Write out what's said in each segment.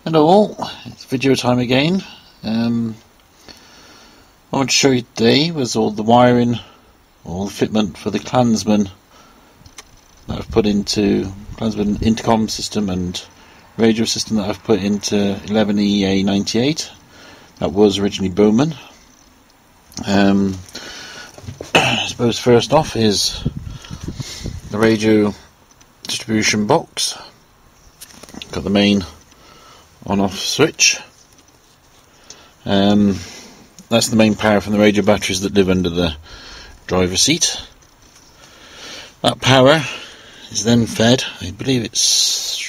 Hello all, it's video time again. What I want to show you today was all the wiring, all the fitment for the Clansman that I've put into Clansman intercom system and radio system that I've put into 11EA98. That was originally Bowman. I suppose first off is the radio distribution box. Got the main on-off switch. That's the main power from the radio batteries that live under the driver's seat. That power is then fed, I believe it's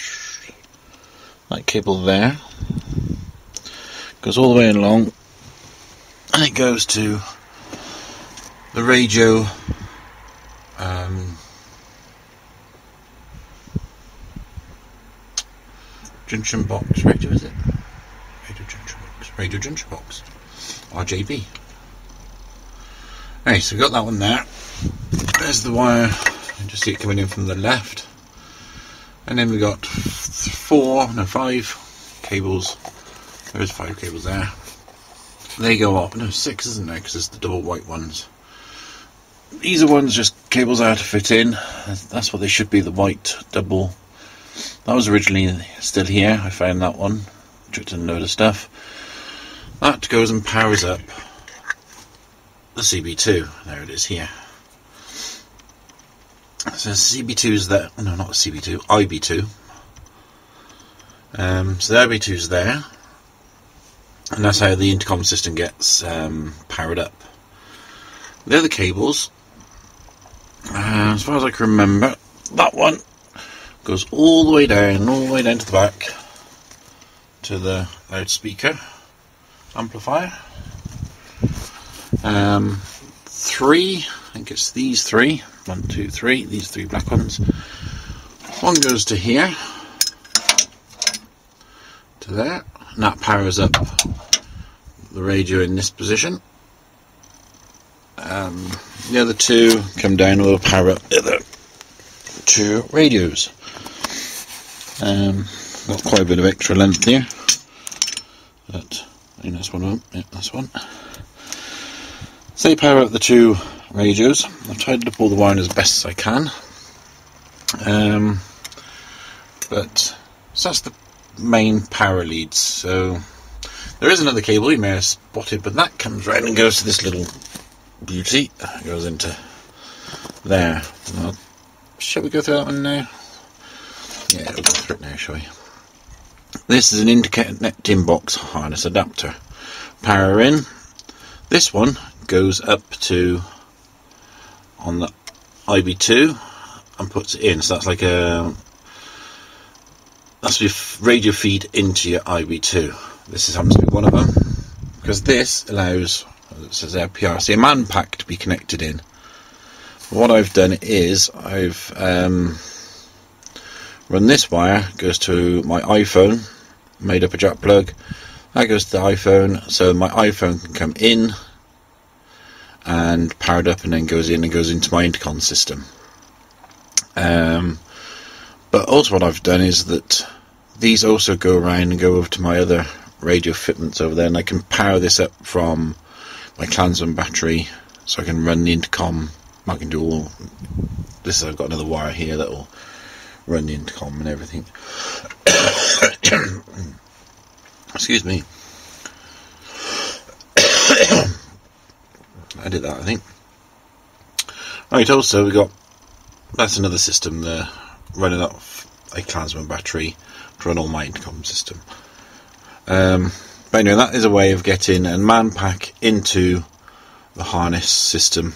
that cable there, goes all the way along and it goes to the radio junction box. Radio, is it? Radio junction box. RJB. Okay, so we've got that one there. There's the wire. You can just see it coming in from the left. And then we've got 5 cables. There's 5 cables there. They go up. No, 6, isn't there? Because it's the double white ones. These are ones just cables out to fit in. That's what they should be, the white double. That was originally still here. I found that one. Chucked in a load of stuff. That goes and powers up the CB2. There it is here. So CB2's there. No, not the CB2. IB2. So the IB2's there. And that's how the intercom system gets powered up. The other cables, as far as I can remember, that one goes all the way down to the back to the loudspeaker amplifier. 3, I think it's these 3. 1, 2, 3. These 3 black ones. One goes to here, to there, and that powers up the radio in this position. The other 2 come down and will power up the other 2 radios. Got quite a bit of extra length here, but I think that's one of them. Yeah, that's one. So they power up the 2 radios. I've tidied up all the wiring as best as I can. So that's the main power leads. So there is another cable you may have spotted, but that comes round and goes to this little beauty. It goes into there. Shall we go through that one now? Yeah, we'll go through it now, shall we? This is an interconnecting box harness adapter. Power in. This one goes up to on the IB2 and puts it in. So that's like that's your radio feed into your IB2. This happens to be one of them, because this allows, it says there, PRC, a man pack to be connected in. What I've done is I've run this wire, goes to my iPhone, made up a jack plug, that goes to the iPhone, so my iPhone can come in and powered up and then goes in and goes into my intercom system. But also what I've done is that these also go around and go over to my other radio fitments over there, and I can power this up from my Clansman battery, so I can run the intercom. I can do all this. I've got another wire here that will run the intercom and everything. Excuse me. I did that, I think. Right, also we got, that's another system there, running off a Clansman battery to run all my intercom system. But anyway, that is a way of getting a man pack into the harness system.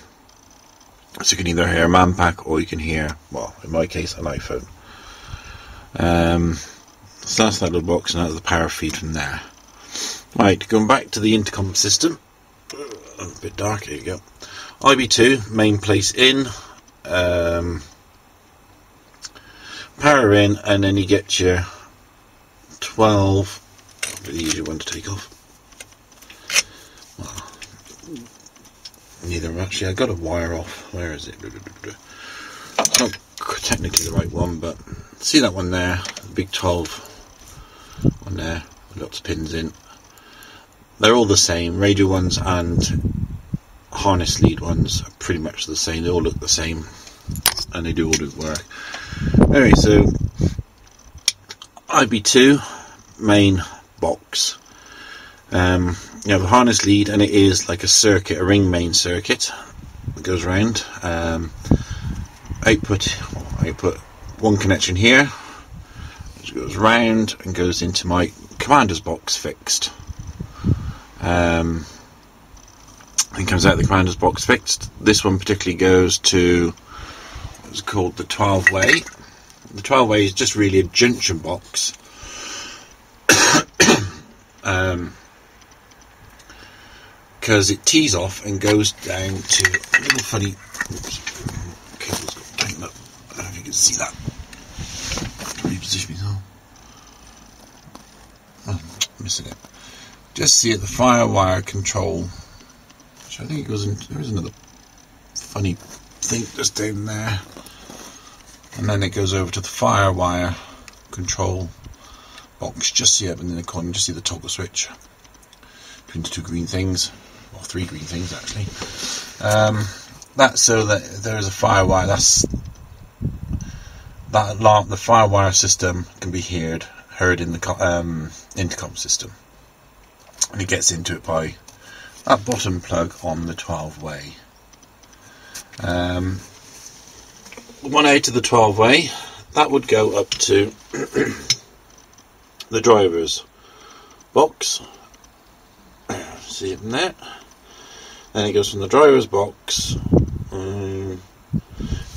So you can either hear a man pack or you can hear, well, in my case, an iPhone. So that's that little box, and that's the power feed from there. Right, going back to the intercom system. A bit dark, here you go. IB2, main place in, power in, and then you get your 12, the easier one to take off. Well, neither actually, I got a wire off. Where is it? It's not technically the right one, but see that one there, the big 12 on there, with lots of pins in. They're all the same. Radio ones and harness lead ones are pretty much the same. They all look the same, and they do all the work. Anyway, so IB2 main box. You have a harness lead, and it is like a circuit, a ring main circuit that goes around. Output one connection here, which goes round and goes into my commander's box fixed. And comes out the commander's box fixed. This one particularly goes to what's called the 12-way. The 12-way is just really a junction box. Because it tees off and goes down to a little funny. Cable's got tightened up. I don't know if you can see that. Reposition myself. Oh, missing it. Just see it, the firewire control. Which I think it goes into. There is another funny thing just down there. And then it goes over to the firewire control box. Just see it in the corner. Just see the toggle switch between the two green things. Or three green things actually. That's so that there is a firewire. That alarm, the firewire system can be heard in the intercom system, and it gets into it by that bottom plug on the 12-way. The one out of the 12-way that would go up to the driver's box. See it in there. Then it goes from the driver's box.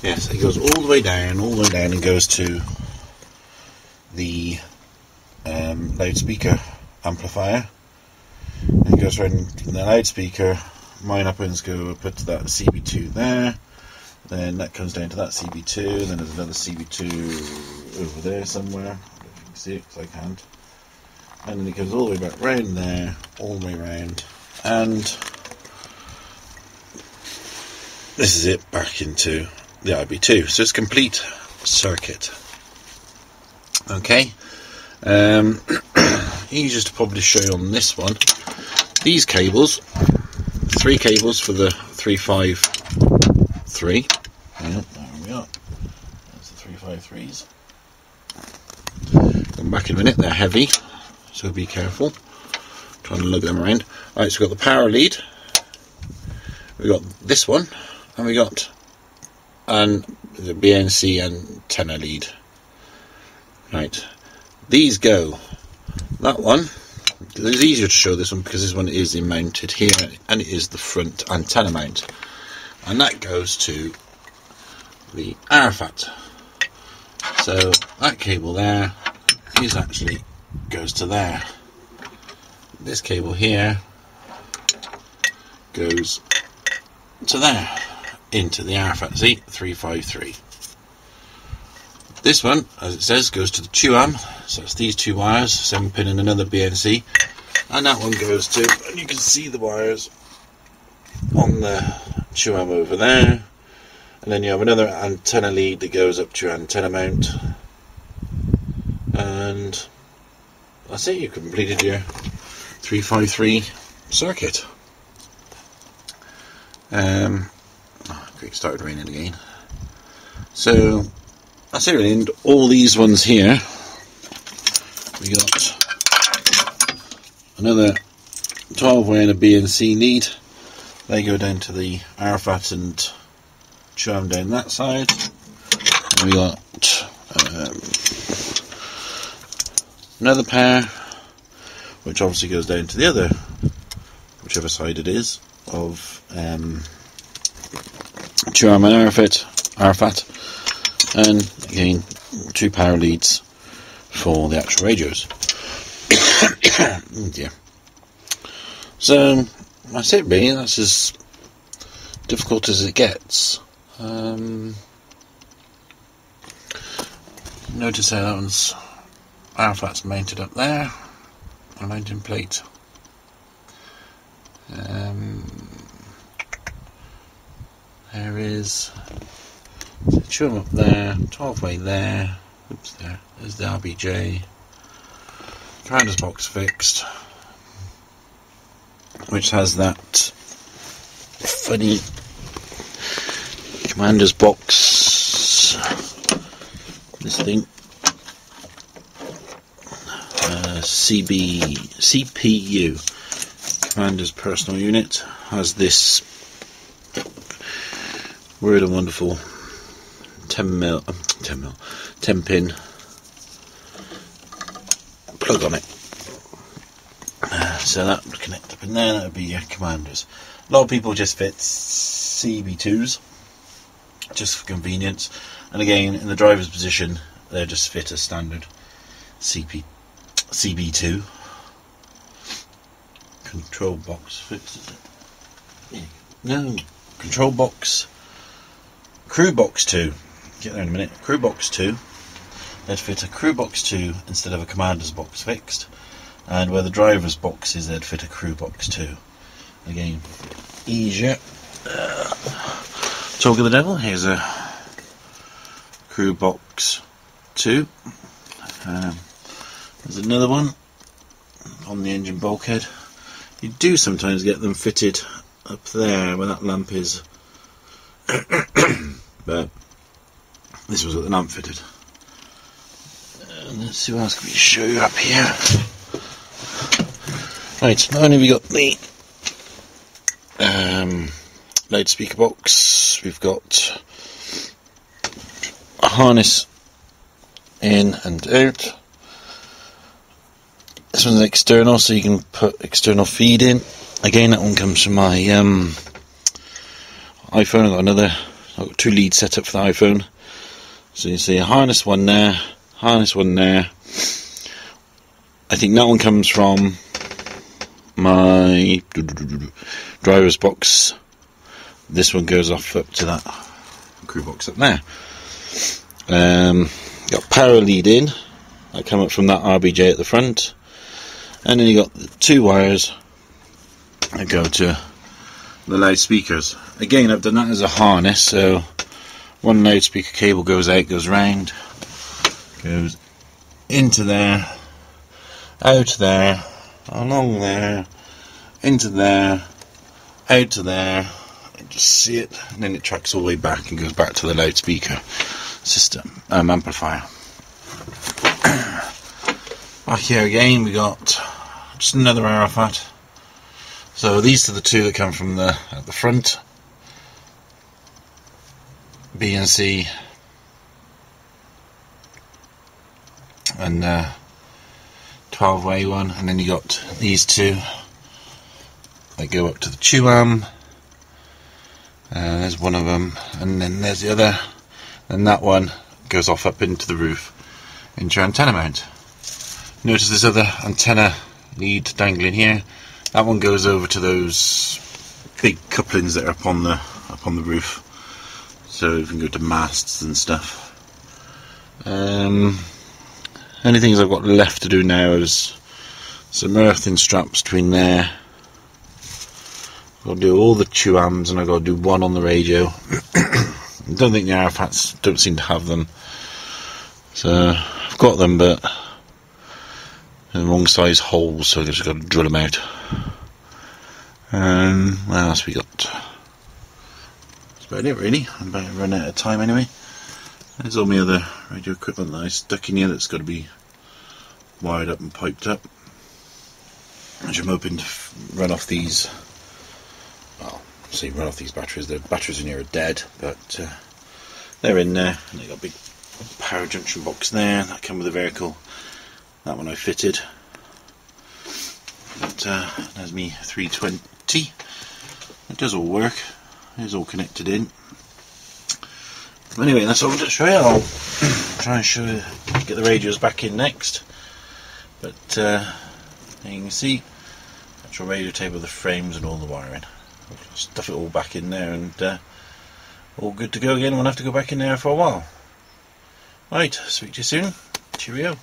Yes, it goes all the way down, and goes to the loudspeaker amplifier. And it goes around from the loudspeaker. Mine upends go put to that CB2 there. Then that comes down to that CB2. Then there's another CB2 over there somewhere. I don't know if you can see it because I can't. And then it goes all the way back round there, all the way round, and this is it back into the IB2. So it's a complete circuit. Okay. Easiest to probably show you on this one. These cables, 3 cables for the 353. Yeah, there we are. That's the 353s. Come back in a minute. They're heavy, so be careful. Trying to lug them around. Alright, so we've got the power lead. We've got this one. And we got the BNC antenna lead. Right, these go. That one, it's easier to show this one because this one is mounted here, and it is the front antenna mount, and that goes to the Arafat. So that cable there is actually goes to there. This cable here goes to there, into the Arafat. See, 353. This one, as it says, goes to the 2am. So it's these 2 wires, 7-pin and another BNC, and that one goes to, and you can see the wires on the 2am over there. And then you have another antenna lead that goes up to your antenna mount, and that's it. You've completed your 353 circuit. It started raining again. So that's it really. And all these ones here, we got another 12-way and a BNC lead. They go down to the Arafat and charm down that side. And we got another pair, which obviously goes down to the other, whichever side it is, of charm and Arafat, and again 2 power leads for the actual radios. Oh dear. So that's it really. That's as difficult as it gets. Notice how that one's Arafat's mounted up there, a mounting plate. There is two of them up there, 12-way there. Oops, there's the RBJ. commander's box fixed, which has that funny commander's box, this thing, CPU, commander's personal unit, has this weird and wonderful 10 pin plug on it. So that would connect up in there, that would be your commanders. A lot of people just fit CB2s just for convenience, and again in the driver's position they just fit a standard CB2. Control box fixed, is it? No, control box, crew box 2, get there in a minute, crew box 2, they'd fit a crew box 2 instead of a commander's box fixed, and where the driver's box is they'd fit a crew box 2. Again, easier. Talk of the devil, here's a crew box 2, there's another one on the engine bulkhead. You do sometimes get them fitted up there where that lamp is, but this was what the lamp fitted. Let's see what else can we show you up here. Right, not only have we got the loudspeaker box, we've got a harness in and out. This one's external, so you can put external feed in. Again, that one comes from my iPhone. I've got 2 leads set up for the iPhone. So you see a harness one there, harness one there. I think that one comes from my driver's box. This one goes off up to that crew box up there. Got power lead in, that come up from that RBJ at the front. And then you got the 2 wires that go to the loudspeakers. Again, I've done that as a harness, so one loudspeaker cable goes out, goes round, goes into there, out there, along there, into there, out to there, and just see it, and then it tracks all the way back and goes back to the loudspeaker system, amplifier. Back here again we got just another Arafat. So these are the 2 that come from at the front, B and C, and 12-way one, and then you got these 2 that go up to the QAM. There's one of them, and then there's the other, and that one goes off up into the roof into your antenna mount. Notice this other antenna lead dangling here. That one goes over to those big couplings that are up on the roof, so you can go to masts and stuff. Only things I've got left to do now is some earthing straps between there. I've got to do all the QAMs, and I've got to do one on the radio. I don't think the Arafats don't seem to have them, so I've got them, but in the wrong size holes, so I've just got to drill them out. What else we got? That's about it really. I'm about to run out of time anyway. There's all my other radio equipment that I stuck in here that's got to be wired up and piped up, which I'm hoping to run off these. Well, see, run off these batteries. The batteries in here are dead, but they're in there, and they've got a big power junction box there. That came with the vehicle. That one I fitted. But there's me 320. It does all work. It's all connected in. But anyway, that's all I'm going to show you. I'll try and get the radios back in next. But you can see actual radio table, the frames and all the wiring. I'll stuff it all back in there, and all good to go again. Won't have to go back in there for a while. Right, speak to you soon. Cheerio.